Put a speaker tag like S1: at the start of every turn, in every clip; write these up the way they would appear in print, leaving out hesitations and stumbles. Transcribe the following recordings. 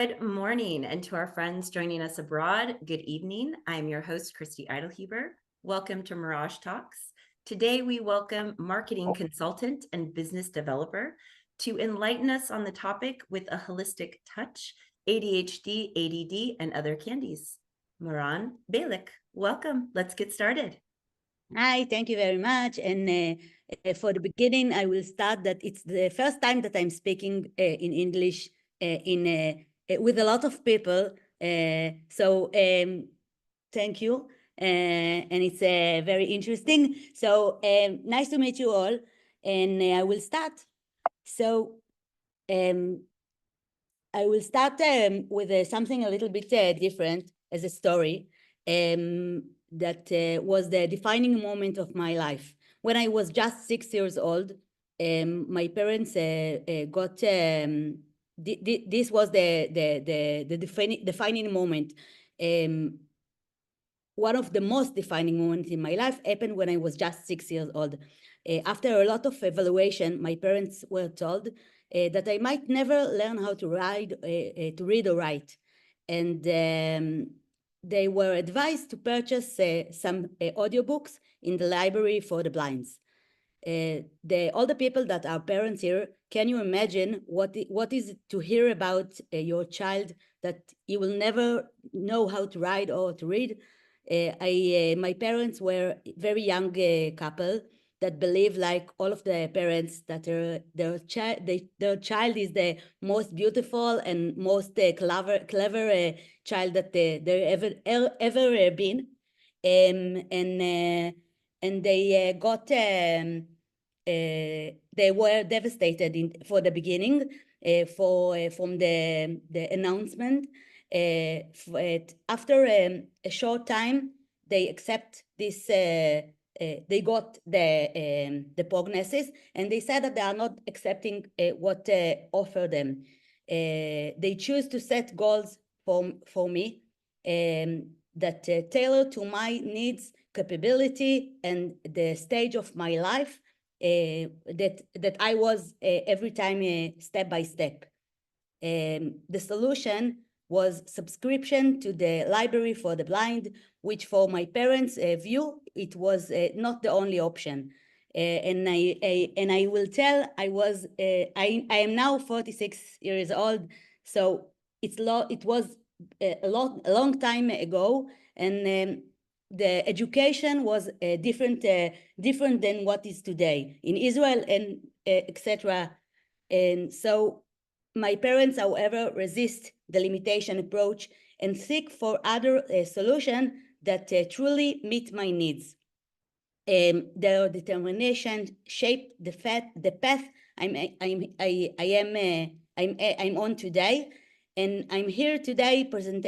S1: Good morning, and to our friends joining us abroad, good evening. I'm your host, Christy Eidelhuber. Welcome to Mirage Talks. Today, we welcome marketing consultant and business developer to enlighten us on the topic with a holistic touch, ADHD, ADD, and other candies. Moran Balik, welcome. Let's get started.
S2: Hi, thank you very much. And for the beginning, I will start that it's the first time that I'm speaking in English with a lot of people. Thank you. And it's very interesting. So nice to meet you all. And I will start. So I will start with something a little bit different as a story. That was the defining moment of my life. When I was just 6 years old, my parents got, this was the defining moment. One of the most defining moments in my life happened when I was just 6 years old. After a lot of evaluation, my parents were told that I might never learn how to read or write. And they were advised to purchase some audiobooks in the library for the blinds. All the people that are parents here, can you imagine what is it to hear about your child that he will never know how to write or to read? My parents were a very young couple that believe, like all of the parents, that their child is the most beautiful and most clever child that there ever been. And they got they were devastated for the beginning from the announcement. After a short time, they accept this. They got the prognosis, and they said that they are not accepting what offered them. They choose to set goals for me that tailor to my needs, capability, and the stage of my life that I was every time step by step. The solution was subscription to the library for the blind, which for my parents' view, it was not the only option. And I will tell, I am now 46 years old, so it was a long time ago, and the education was different than what is today in Israel and etc. And so my parents, however, resist the limitation approach and seek for other solutions that truly meet my needs. Their determination shaped the path I'm on today, and I'm here today present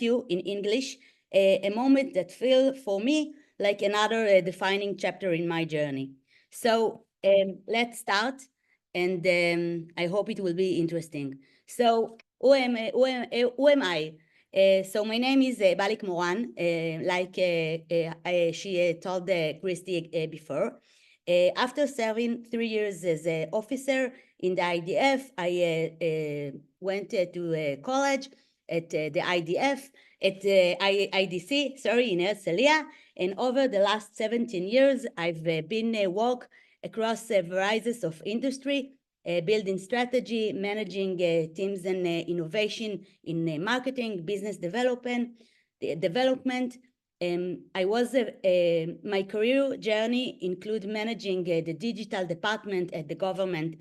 S2: you in English a moment that feels for me like another defining chapter in my journey. So let's start, and I hope it will be interesting. So who am I? So my name is Balik Moran, like she told Christy before. After serving 3 years as an officer in the IDF, I went to college at the IDF, at IDC, sorry, in Herzliya. And over the last 17 years, I've been work across varieties of industry, building strategy, managing teams and innovation in marketing, business development. My career journey include managing the digital department at the government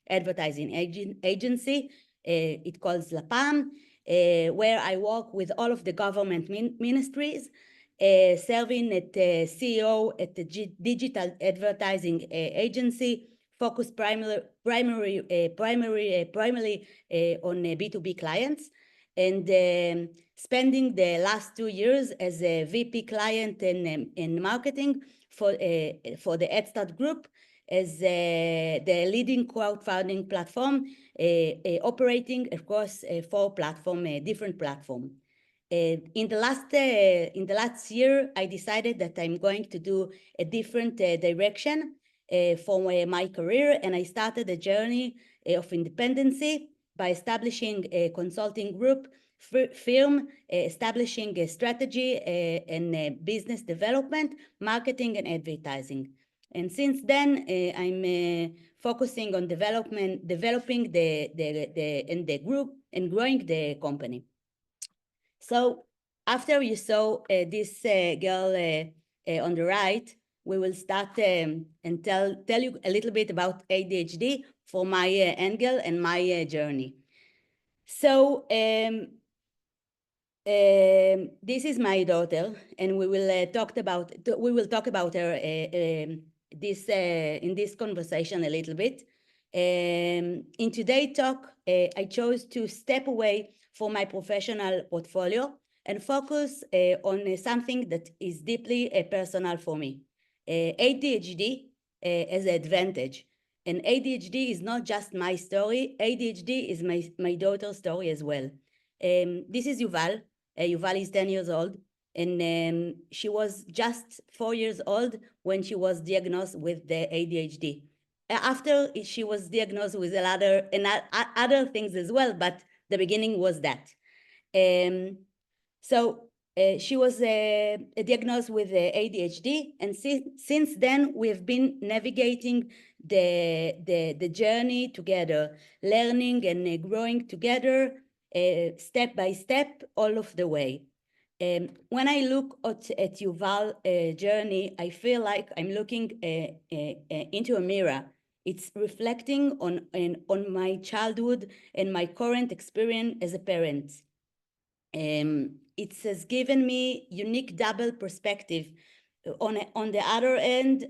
S2: advertising agency. It calls LAPAM, where I work with all of the government ministries, serving at CEO at the digital advertising agency, focused primarily on B2B clients, and spending the last 2 years as a VP client in marketing for the HeadStart Group as the leading crowdfunding platform operating across different platforms. In the last year, I decided that I'm going to do a different direction for my career, and I started a journey of independency by establishing a consulting group, firm, establishing a strategy and business development, marketing and advertising. And since then, I'm focusing on developing the group and growing the company. So after you saw this girl on the right, we will start and tell you a little bit about ADHD for my angle and my journey. So this is my daughter, and we will talk about her in this conversation a little bit. In today's talk, I chose to step away from my professional portfolio and focus on something that is deeply personal for me. ADHD as an advantage. And ADHD is not just my story. ADHD is my daughter's story as well. This is Yuval. Yuval is 10 years old, and she was just 4 years old when she was diagnosed with the ADHD. After she was diagnosed with a lot of other things as well, but the beginning was that. So she was diagnosed with ADHD, and since then we've been navigating the journey together, learning and growing together, step by step, all of the way. When I look at Yuval's journey, I feel like I'm looking into a mirror. It's reflecting on my childhood and my current experience as a parent. It has given me unique double perspective. On the other end,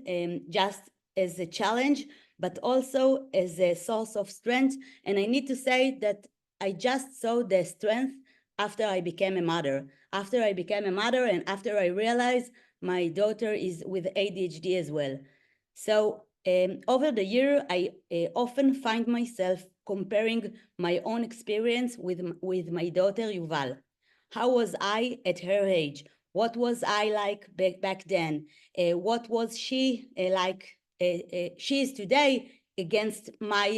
S2: just as a challenge, but also as a source of strength. And I need to say that I just saw the strength after I became a mother. After I became a mother and after I realized my daughter is with ADHD as well. So over the year, I often find myself comparing my own experience with my daughter, Yuval. How was I at her age? What was I like back then? What was she like? She is today against my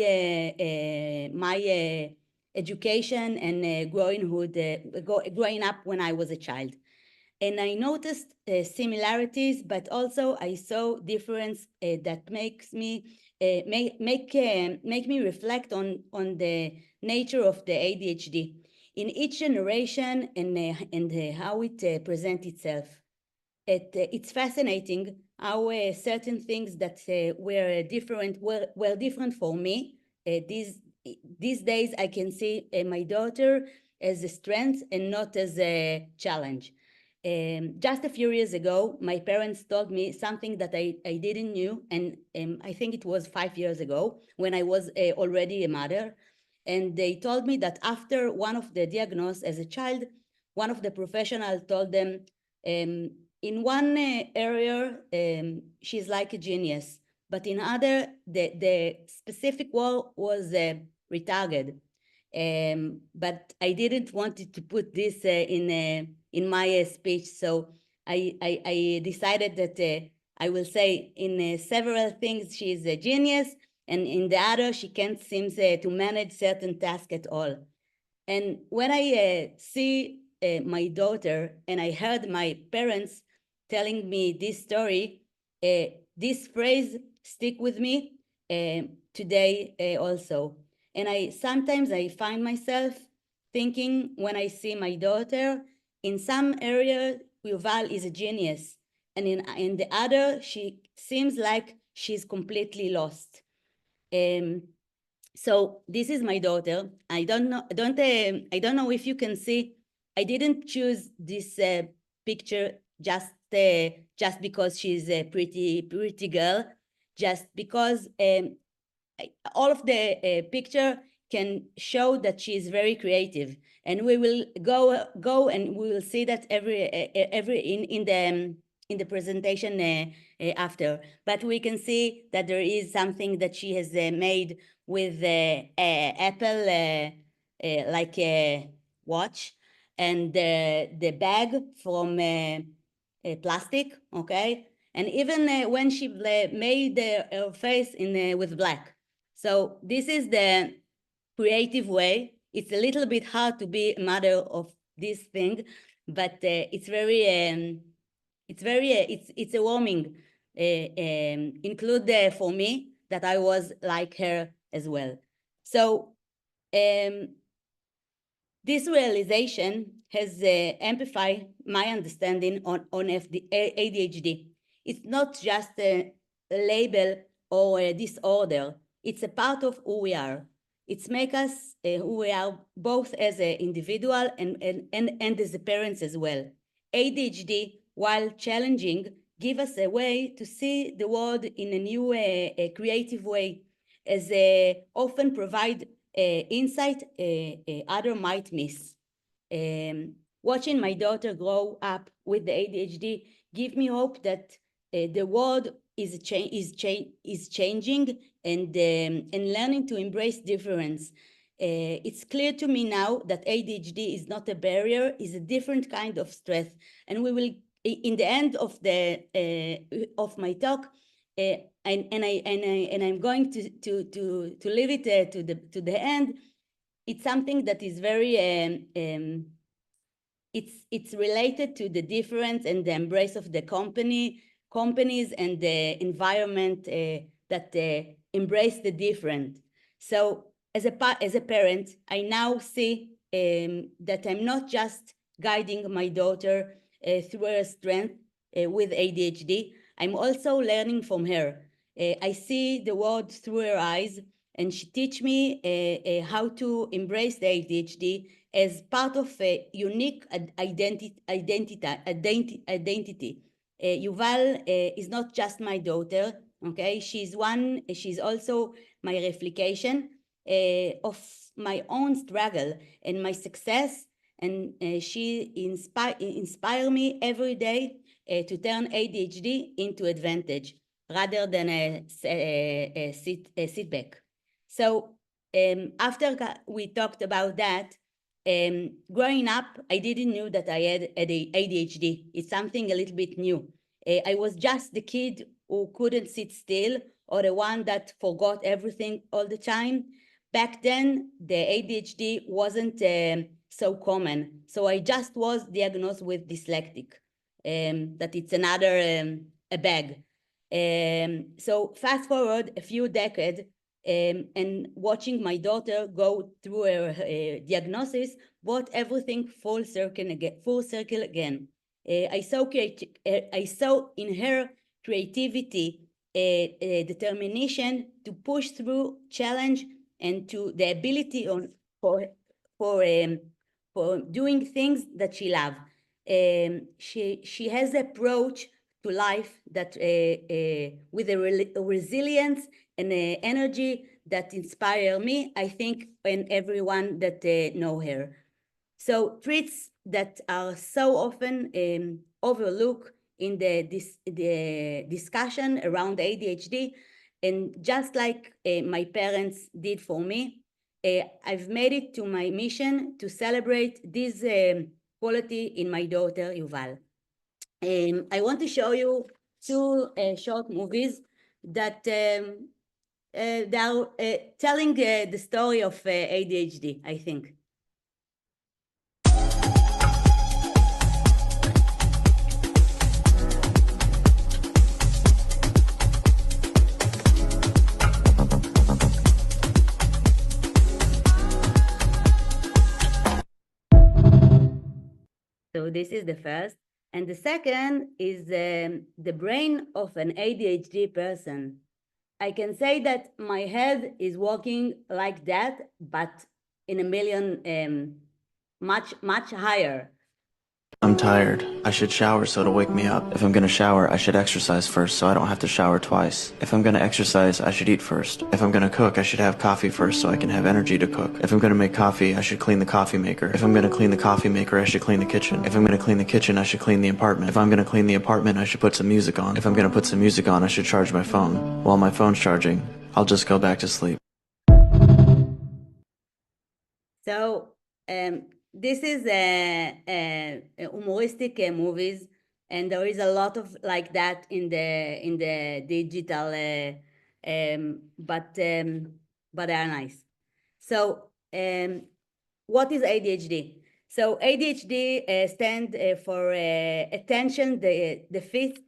S2: education and growing up when I was a child. And I noticed similarities, but also I saw difference that makes me make me reflect on the nature of the ADHD in each generation and how it presents itself. It's fascinating how certain things that were different for me. These days I can see my daughter as a strength and not as a challenge. Just a few years ago, my parents told me something that I didn't knew, and I think it was 5 years ago when I was already a mother. And they told me that after one of the diagnoses as a child, one of the professionals told them, in one area, she's like a genius, but in other, the specific word was retarded. But I didn't want to put this in my speech, so I decided that I will say in several things she's a genius, and in the other she can't seem to manage certain tasks at all. And when I see my daughter and I heard my parents telling me this story, this phrase stick with me today also. And sometimes I find myself thinking when I see my daughter, in some area, Yuval is a genius. And in the other, she seems like she's completely lost. So this is my daughter. I don't know if you can see. I didn't choose this picture just because she's a pretty girl, just because all of the picture can show that she is very creative, and we will go and we will see that every in the presentation after. But we can see that there is something that she has made with Apple like a watch, and the bag from plastic, okay? And even when she made her face with black. So this is the creative way. It's a little bit hard to be a mother of this thing, but it's a warming include for me that I was like her as well. So this realization has amplified my understanding on ADHD. It's not just a label or a disorder. It's a part of who we are. It's make us who we are both as an individual and as a parents as well. ADHD, while challenging, give us a way to see the world in a new creative way, as often provide insight other might miss. Watching my daughter grow up with the ADHD give me hope that the world is changing and learning to embrace difference. It's clear to me now that ADHD is not a barrier, is a different kind of stress, and we will, in the end of my talk, I'm going to leave it to the end. It's something that is very it's related to the difference and the embrace of the companies and the environment that embrace the different. So as a parent, I now see that I'm not just guiding my daughter through her strength with ADHD. I'm also learning from her. I see the world through her eyes, and she teach me how to embrace the ADHD as part of a unique identity. Yuval is not just my daughter, okay? She's also my reflection of my own struggle and my success, and she inspire me every day to turn ADHD into advantage rather than a setback. So after we talked about that, growing up, I didn't know that I had ADHD. It's something a little bit new. I was just the kid who couldn't sit still, or the one that forgot everything all the time. Back then, the ADHD wasn't so common. So I just was diagnosed with dyslexic, that it's another a bag. So fast forward a few decades, and watching my daughter go through her diagnosis brought everything full circle again. I saw in her creativity, determination to push through challenge, and to the ability for doing things that she loves. She has an approach to life that with a resilience and energy that inspire me, I think, and everyone that know her. So traits that are so often overlooked in the discussion around ADHD, and just like my parents did for me, I've made it to my mission to celebrate this quality in my daughter, Yuval. I want to show you two short movies that they are telling the story of ADHD, I think. So this is the first. And the second is the brain of an ADHD person. I can say that my head is working like that, but in a million, much higher.
S3: I'm tired. I should shower so it'll wake me up. If I'm gonna shower, I should exercise first so I don't have to shower twice. If I'm gonna exercise, I should eat first. If I'm gonna cook, I should have coffee first so I can have energy to cook. If I'm gonna make coffee, I should clean the coffee maker. If I'm gonna clean the coffee maker, I should clean the kitchen. If I'm gonna clean the kitchen, I should clean the apartment. If I'm gonna clean the apartment, I should put some music on. If I'm gonna put some music on, I should charge my phone. While my phone's charging, I'll just go back to sleep.
S2: So this is a humoristic movies, and there is a lot of like that in the digital, but they are nice. So what is ADHD? So ADHD stands for attention deficit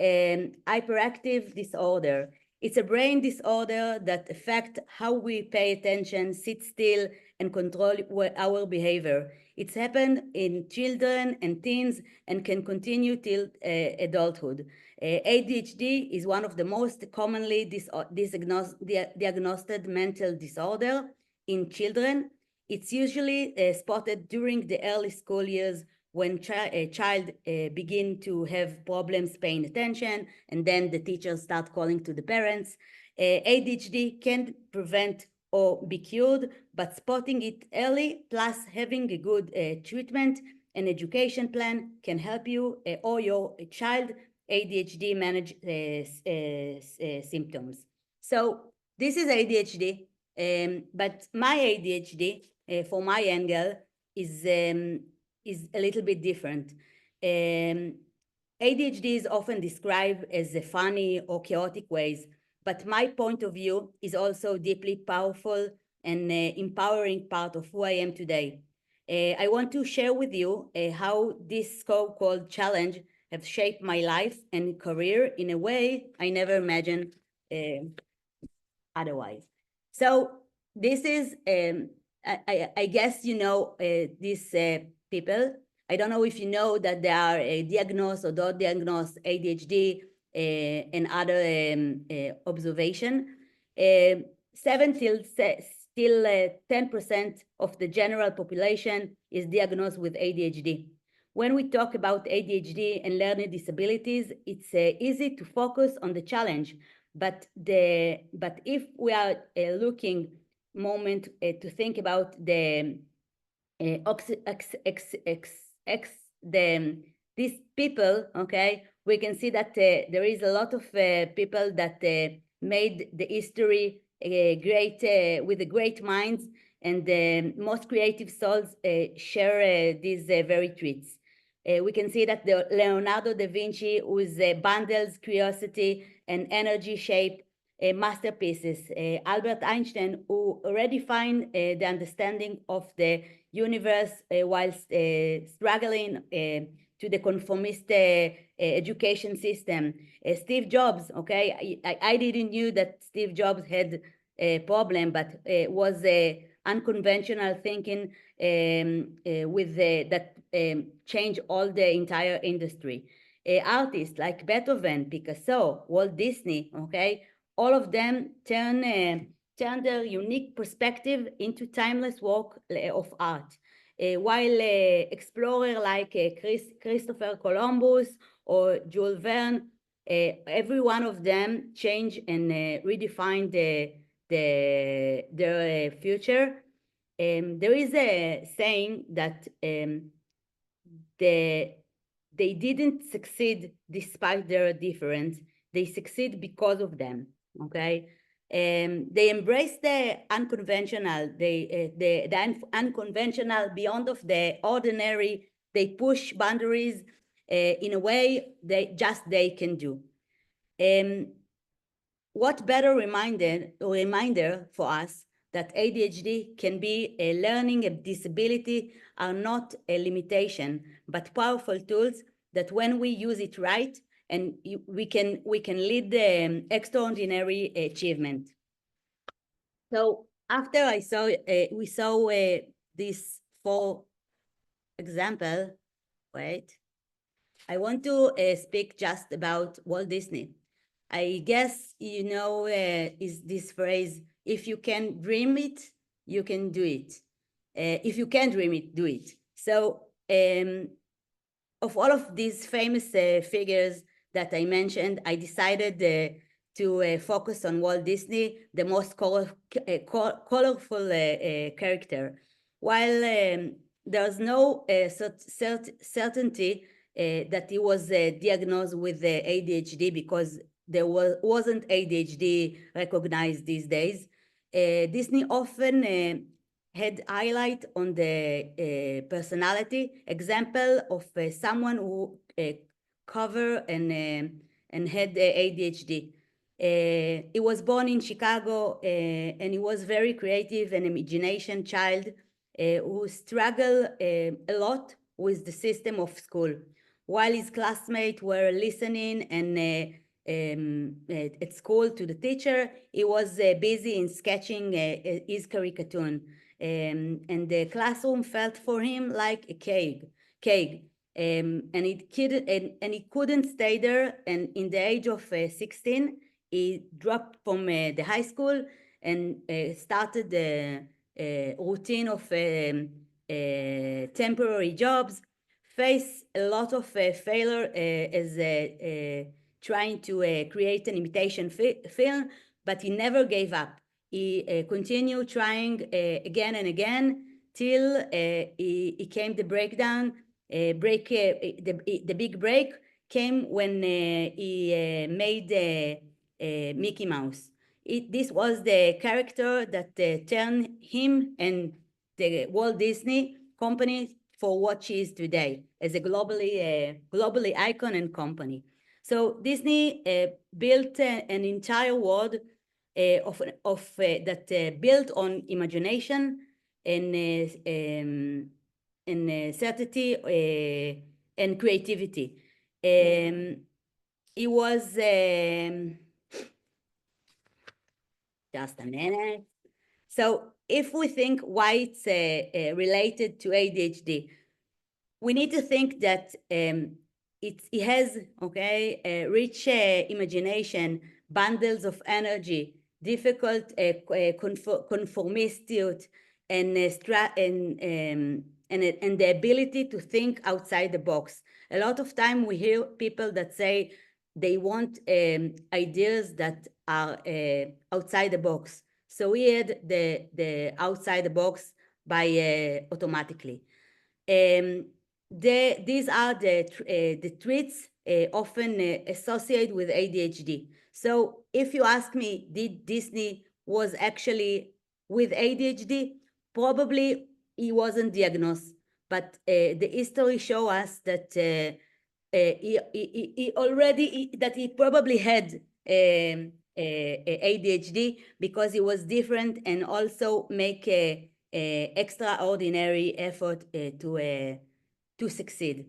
S2: hyperactive disorder. It's a brain disorder that affects how we pay attention, sit still, and control our behavior. It's happened in children and teens and can continue till adulthood. ADHD is one of the most commonly diagnosed mental disorder in children. It's usually spotted during the early school years when a child begin to have problems paying attention, and then the teachers start calling to the parents. ADHD can prevent or be cured, but spotting it early plus having a good treatment and education plan can help you or your child ADHD manage symptoms. So this is ADHD, but my ADHD, from my angle, is a little bit different. ADHD is often described as a funny or chaotic ways, but my point of view is also deeply powerful and empowering part of who I am today. I want to share with you how this so-called challenge have shaped my life and career in a way I never imagined otherwise. So this is, I guess you know these people. I don't know if you know that they are diagnosed or don't diagnose ADHD and other observation. 10% of the general population is diagnosed with ADHD. When we talk about ADHD and learning disabilities, it's easy to focus on the challenge, but if we are looking moment to think about the these people, okay, we can see that there is a lot of people that made the history great with the great minds, and the most creative souls share these very traits. We can see that the Leonardo da Vinci, whose bundles curiosity and energy shaped masterpieces. Albert Einstein, who redefined the understanding of the universe whilst struggling to the conformist education system. Steve Jobs, okay, I didn't knew that Steve Jobs had a problem, but was unconventional thinking with that changed all the entire industry. Artists like Beethoven, Picasso, Walt Disney, okay, all of them turn their unique perspective into timeless work of art. While explorer like Christopher Columbus or Jules Verne, every one of them changed and redefined their future. There is a saying that they didn't succeed despite their difference. They succeed because of them, okay? They embrace the unconventional, the unconventional beyond of the ordinary. They push boundaries in a way they can do. What better reminder for us that ADHD can be a learning disability are not a limitation, but powerful tools that when we use it right, and we can lead the extraordinary achievement. So after we saw these 4 examples, wait, I want to speak just about Walt Disney. I guess you know is this phrase, if you can dream it, you can do it. If you can dream it, do it. So of all of these famous figures that I mentioned, I decided to focus on Walt Disney, the most colorful character. While there's no certainty that he was diagnosed with ADHD, because there wasn't ADHD recognized these days, Disney often had highlight on the personality example of someone who cover and had ADHD. He was born in Chicago, and he was very creative and imagination child who struggled a lot with the system of school. While his classmates were listening and at school to the teacher, he was busy in sketching his caricature. And the classroom felt for him like a cage. And he couldn't stay there. And in the age of 16, he dropped from the high school and started the routine of temporary jobs, faced a lot of failure as trying to create an imitation film, but he never gave up. He continued trying again and again till he came the breakdown. The big break came when he made Mickey Mouse. This was the character that turned him and the Walt Disney Company for what she is today as a globally icon and company. So Disney built an entire world that built on imagination and certainty and creativity. It was just a minute. So if we think why it's related to ADHD, we need to think that it has, okay, rich imagination, bundles of energy, difficult conformistitude, and the ability to think outside the box. A lot of time we hear people that say they want ideas that are outside the box. So we had the outside the box by automatically. These are the traits often associated with ADHD. So if you ask me, did Disney was actually with ADHD? Probably he wasn't diagnosed, but the history show us that he probably had ADHD because he was different and also make a extraordinary effort to succeed,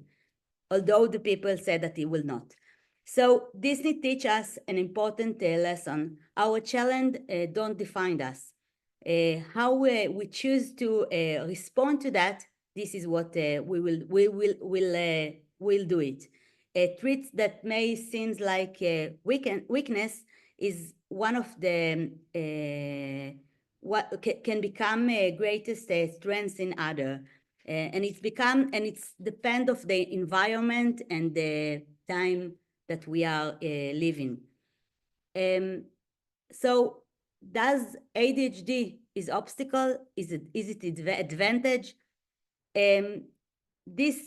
S2: although the people said that he will not. So Disney teach us an important lesson. Our challenge don't define us. How we choose to respond to that, this is what we will do it. Traits that may seem like weakness is one of the what can become greatest strengths in other. And it's depend of the environment and the time that we are living. So does ADHD is obstacle? Is it advantage? This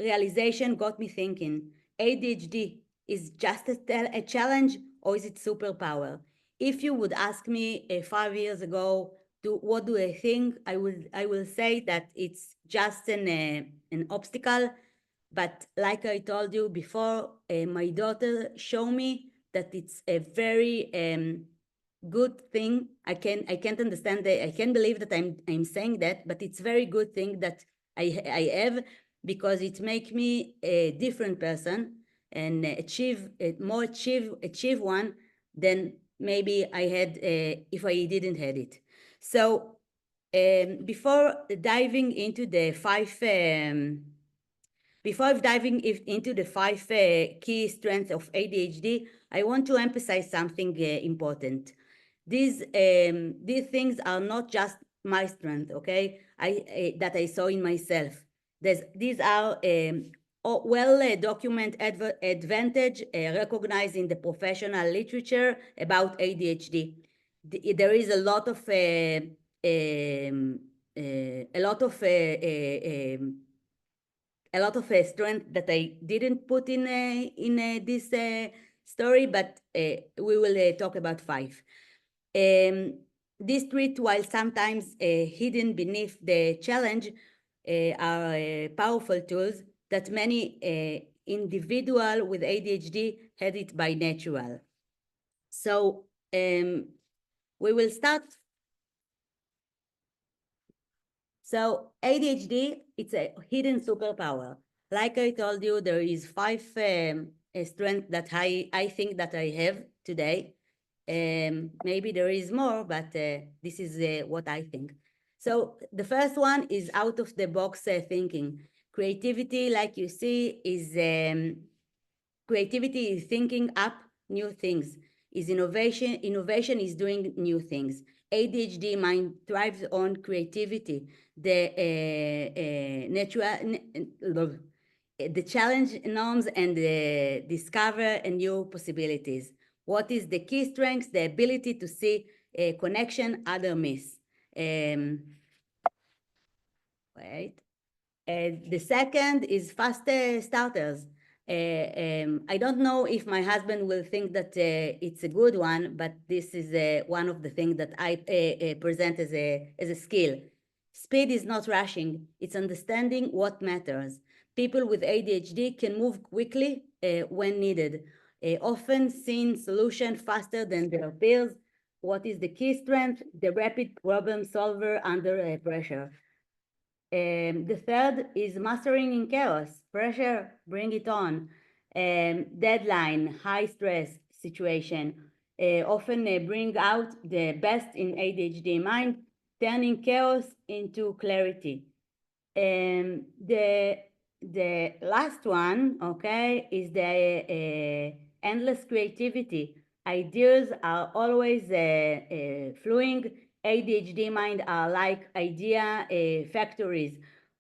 S2: realization got me thinking, ADHD is just a challenge or is it superpower? If you would ask me 5 years ago, what do I think? I will say that it's just an obstacle. But like I told you before, my daughter showed me that it's a very good thing. I can't understand that. I can't believe that I'm saying that, but it's very good thing that I have, because it makes me a different person and achieve one than maybe I had if I didn't have it. So before diving into the five key strengths of ADHD, I want to emphasize something important. These things are not just my strength, okay? That I saw in myself. These are well-documented advantage recognized in the professional literature about ADHD. There is a lot of strength that I didn't put in this story, but we will talk about 5. These traits, while sometimes hidden beneath the challenge, are powerful tools that many individuals with ADHD had it by natural. So we will start. So ADHD, it's a hidden superpower. Like I told you, there is 5 strengths that I think that I have today. Maybe there is more, but this is what I think. So the first one is out of the box thinking. Creativity, like you see, is creativity is thinking up new things. Is innovation is doing new things. ADHD mind thrives on creativity. The challenge norms and discover new possibilities. What is the key strengths? The ability to see a connection, other miss. Wait. The second is fast starters. I don't know if my husband will think that it's a good one, but this is one of the things that I present as a skill. Speed is not rushing, it's understanding what matters. People with ADHD can move quickly when needed, often seeing solution faster than their peers. What is the key strength? The rapid problem solver under pressure. The third is mastering in chaos. Pressure, bring it on. Deadline, high stress situation, often bring out the best in ADHD mind, turning chaos into clarity. The last one, okay, is the endless creativity. Ideas are always flowing. ADHD mind are like idea factories,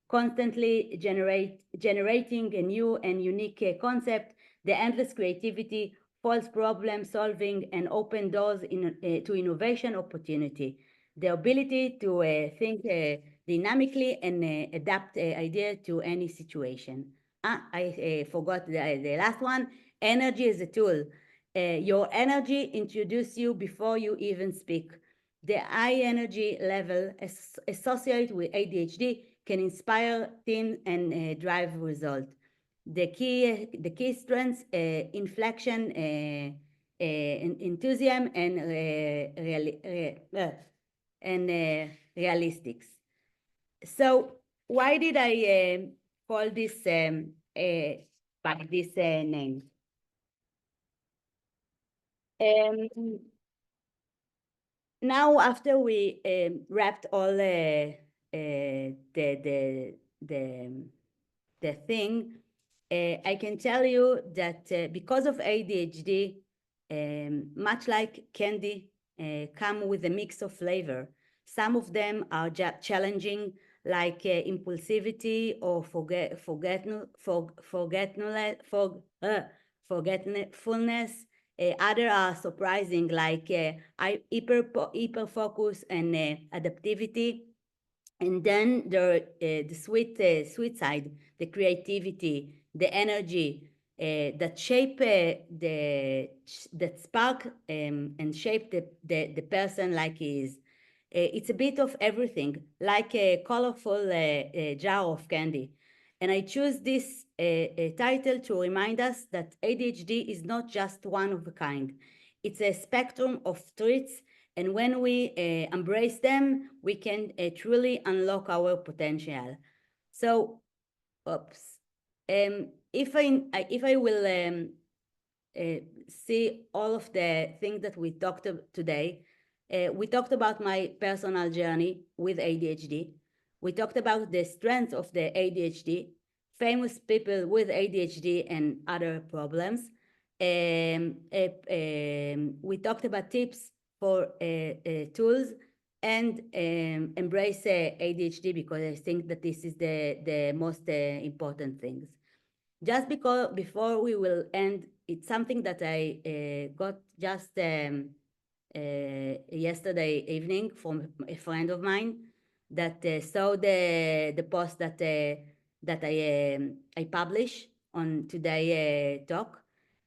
S2: constantly generating a new and unique concept. The endless creativity, false problem solving, and open doors to innovation opportunity. The ability to think dynamically and adapt idea to any situation. I forgot the last one. Energy is a tool. Your energy introduces you before you even speak. The high energy level associated with ADHD can inspire teams and drive results. The key strengths, inflection, enthusiasm, and realistics. So why did I call this by this name? Now, after we wrapped all the thing, I can tell you that because of ADHD, much like candy, come with a mix of flavor. Some of them are challenging, like impulsivity or forgetfulness. Other are surprising, like hyper focus and adaptivity. And then the sweet side, the creativity, the energy that shape that spark and shape the person like he is. It's a bit of everything, like a colorful jar of candy. And I choose this title to remind us that ADHD is not just one of a kind. It's a spectrum of traits, and when we embrace them, we can truly unlock our potential. So, if I will see all of the things that we talked today, we talked about my personal journey with ADHD. We talked about the strengths of the ADHD, famous people with ADHD and other problems. We talked about tips for tools and embrace ADHD, because I think that this is the most important things. Just because before we will end, it's something that I got just yesterday evening from a friend of mine that saw the post that I publish on today talk,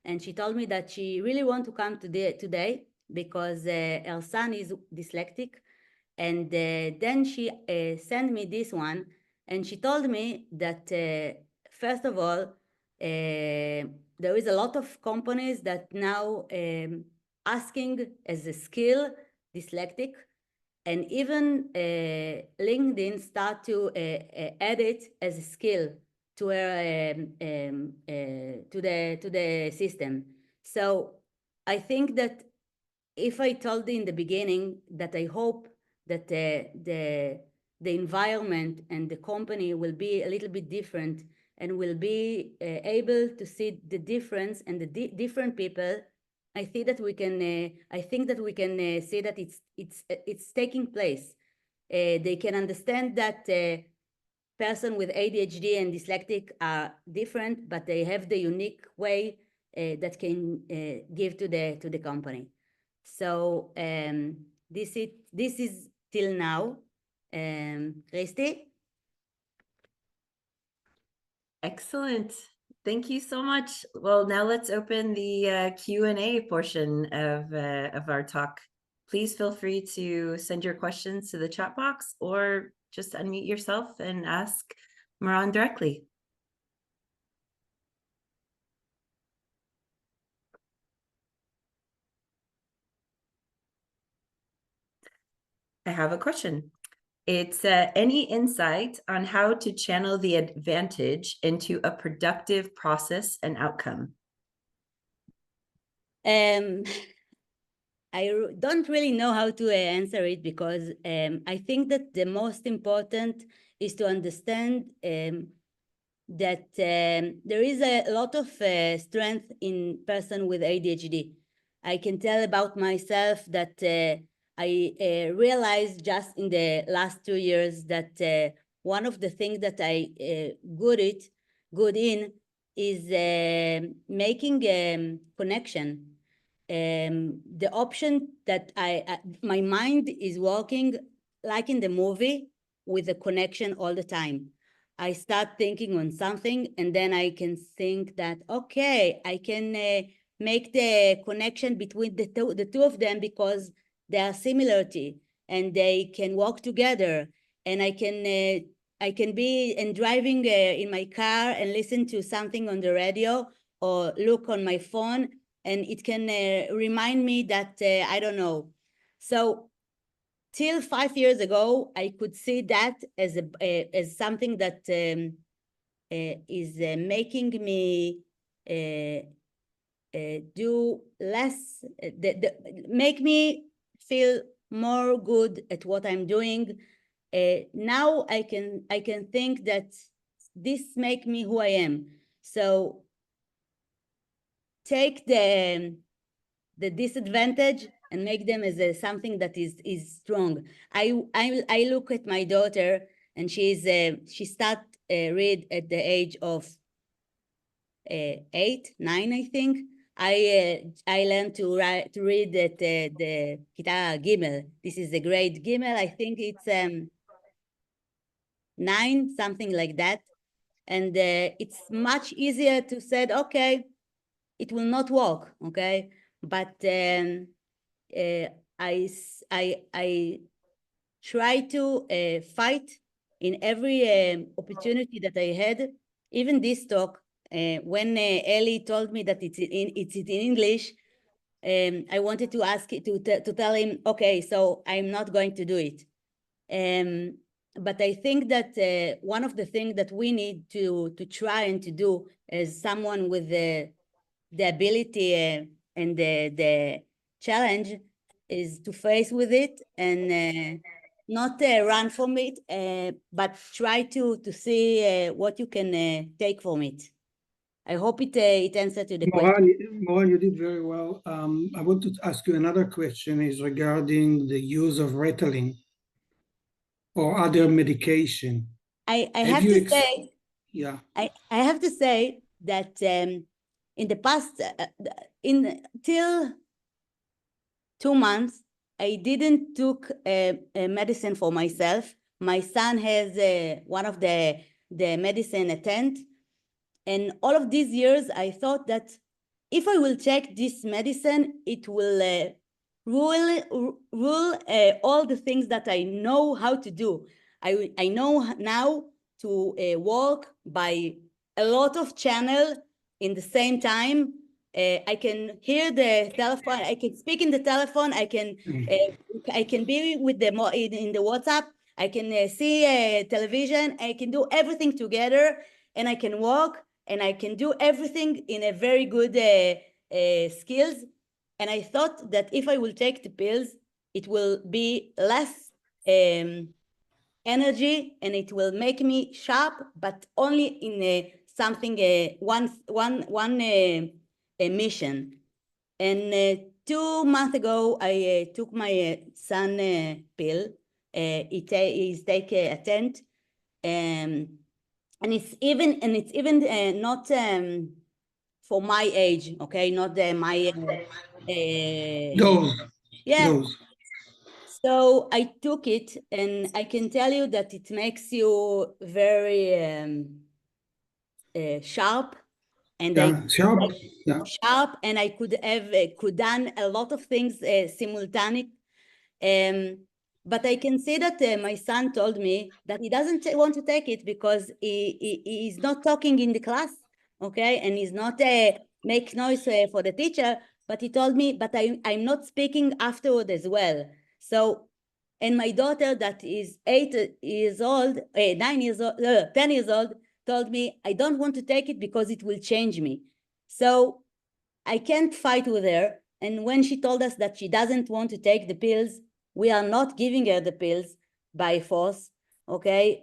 S2: and she told me that she really want to come today because her son is dyslexic, and then she sent me this one, and she told me that first of all, there is a lot of companies that now asking as a skill, dyslexic, and even LinkedIn start to add it as a skill to the system. So I think that if I told in the beginning that I hope that the environment and the company will be a little bit different and will be able to see the difference and the different people, I think that we can. I think that we can see that it's taking place. They can understand that person with ADHD and dyslexic are different, but they have the unique way that can give to the company. So this is till now. Christy?
S1: Excellent. Thank you so much. Well, now let's open the Q&A portion of our talk. Please feel free to send your questions to the chat box or just unmute yourself and ask Moran directly. I have a question. It's any insight on how to channel the advantage into a productive process and outcome?
S2: I don't really know how to answer it because I think that the most important is to understand that there is a lot of strength in person with ADHD. I can tell about myself that I realized just in the last 2 years that one of the things that I good in is making connection. The option that my mind is working like in the movie with a connection all the time. I start thinking on something and then I can think that, okay, I can make the connection between the two of them because they are similarity and they can work together. And I can be driving in my car and listen to something on the radio or look on my phone, and it can remind me that I don't know. So till 5 years ago, I could see that as something that is making me do less, make me feel more good at what I'm doing. Now I can think that this make me who I am. So take the disadvantage and make them as something that is strong. I look at my daughter, and she start read at the age of 8, 9, I think. I learned to read at the Kita Gimel. This is the grade Gimel. I think it's 9, something like that. And it's much easier to say, okay, it will not work, okay? But I try to fight in every opportunity that I had. Even this talk, when Ellie told me that it's in English, I wanted to ask to tell him, okay, so I'm not going to do it. But I think that one of the things that we need to try and to do as someone with the ability and the challenge is to face with it and not run from it, but try to see what you can take from it. I hope it answered to the question.
S4: Moran, you did very well. I want to ask you another question is regarding the use of Ritalin or other medication.
S2: I have to say,
S4: yeah.
S2: I have to say that in the past, till 2 months, I didn't took a medicine for myself. My son has one of the medicine attend. And all of these years, I thought that if I will take this medicine, it will rule all the things that I know how to do. I know now to walk by a lot of channels in the same time, I can hear the telephone. I can speak in the telephone. I can be with the in the WhatsApp. I can see television. I can do everything together, and I can walk, and I can do everything in a very good skills. And I thought that if I will take the pills, it will be less energy, and it will make me sharp, but only in something one mission. And 2 months ago, I took my son pill. He's take a tent, and it's even not for my age, okay, not my
S4: Those,
S2: yeah.
S4: those.
S2: So I took it, and I can tell you that it makes you very sharp, and
S4: Sharp. Yeah.
S2: sharp, and I could done a lot of things simultaneous. But I can see that my son told me that he doesn't want to take it because he is not talking in the class, okay, and he's not make noise for the teacher. But he told me, but I'm not speaking afterward as well. So, and my daughter that is 8 years old, 9 years old, 10 years old, told me, I don't want to take it because it will change me. So I can't fight with her. And when she told us that she doesn't want to take the pills, we are not giving her the pills by force, okay?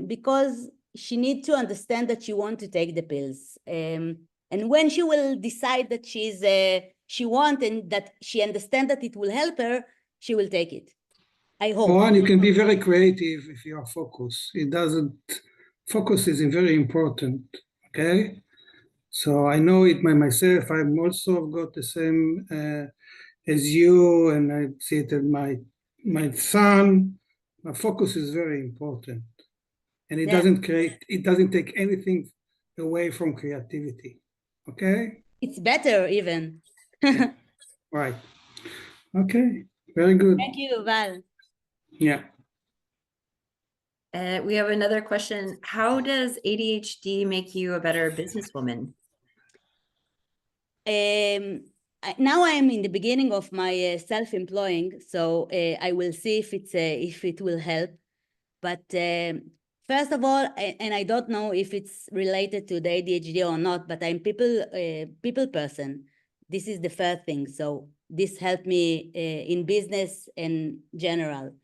S2: Because she needs to understand that she wants to take the pills. And when she will decide that she wants and that she understands that it will help her, she will take it. I hope.
S4: Moran, you can be very creative if you are focused. Focus is very important, okay? So I know it by myself. I've also got the same as you, and I see it in my son. My focus is very important, and it doesn't take anything away from creativity. Okay?
S2: It's better even.
S4: Right. Okay. Very good.
S2: Thank you, Val.
S4: Yeah.
S1: We have another question. How does ADHD make you a better businesswoman?
S2: Now I am in the beginning of my self-employing, so I will see if it will help. But first of all, and I don't know if it's related to the ADHD or not, but I'm people person. This is the first thing. So this helped me in business in general.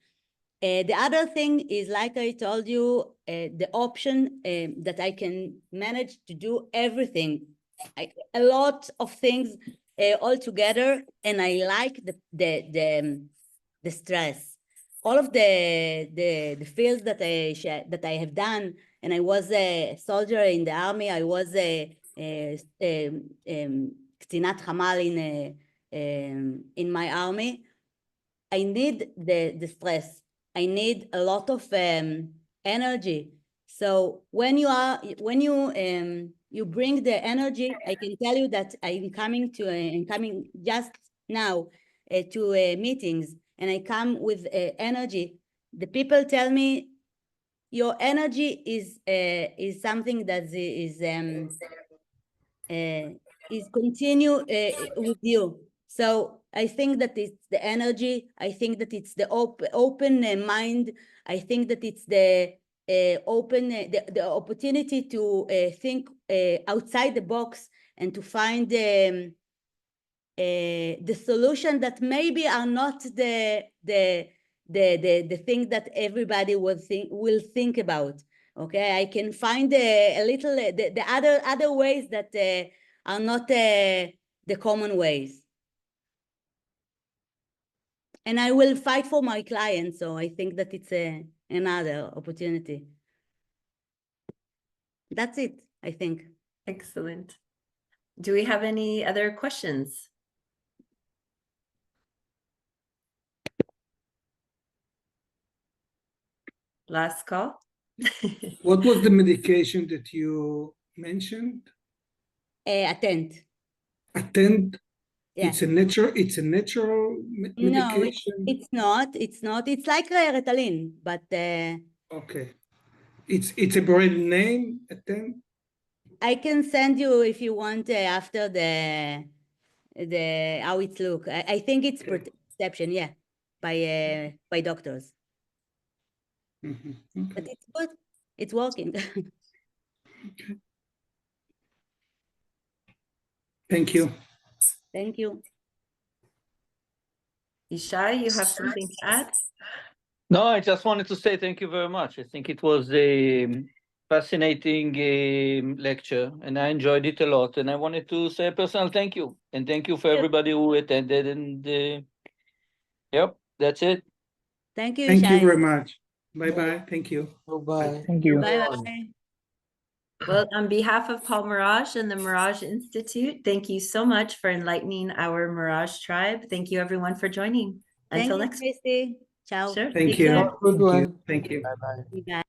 S2: The other thing is, like I told you, the option that I can manage to do everything, a lot of things all together, and I like the stress. All of the fields that I have done, and I was a soldier in the army. I was a קצינת חמ"ל in my army. I need the stress. I need a lot of energy. So when you bring the energy, I can tell you that I'm coming just now to meetings, and I come with energy. The people tell me your energy is something that is continue with you. So I think that it's the energy. I think that it's the open mind. I think that it's the the opportunity to think outside the box and to find the solution that maybe are not the thing that everybody will think about. Okay, I can find a little the other ways that are not the common ways. And I will fight for my clients, so I think that it's another opportunity. That's it, I think.
S1: Excellent. Do we have any other questions? Last call.
S4: What was the medication that you mentioned?
S2: Attend.
S4: Attend.
S2: Yeah.
S4: It's a natural medication.
S2: No, it's not. It's like Ritalin, but
S4: okay. It's a brand name, Attend.
S2: I can send you if you want after the how it look. I think it's perception, yeah, by doctors.
S4: Mhm.
S2: But
S4: Okay.
S2: it's good. It's working.
S4: Thank you.
S2: Thank you.
S1: Ishai, you have something to add?
S5: No, I just wanted to say thank you very much. I think it was a fascinating lecture, and I enjoyed it a lot. And I wanted to say a personal thank you, and thank you for everybody who attended. And yep, that's it.
S2: Thank you,
S4: Thank you
S2: Shai.
S4: very much. Bye-bye. Thank you.
S6: Bye-bye.
S5: Thank you.
S2: Bye-bye.
S1: Well, on behalf of Paul Mirage and the Mirage Institute, thank you so much for enlightening our Mirage tribe. Thank you everyone for joining.
S2: Thank
S1: Until
S2: you,
S1: next.
S2: Tracy. Ciao.
S1: Sure.
S4: Thank
S1: Take
S4: you.
S1: care.
S6: Good
S4: Thank you.
S6: one.
S4: Thank you.
S6: Bye-bye.
S2: Bye.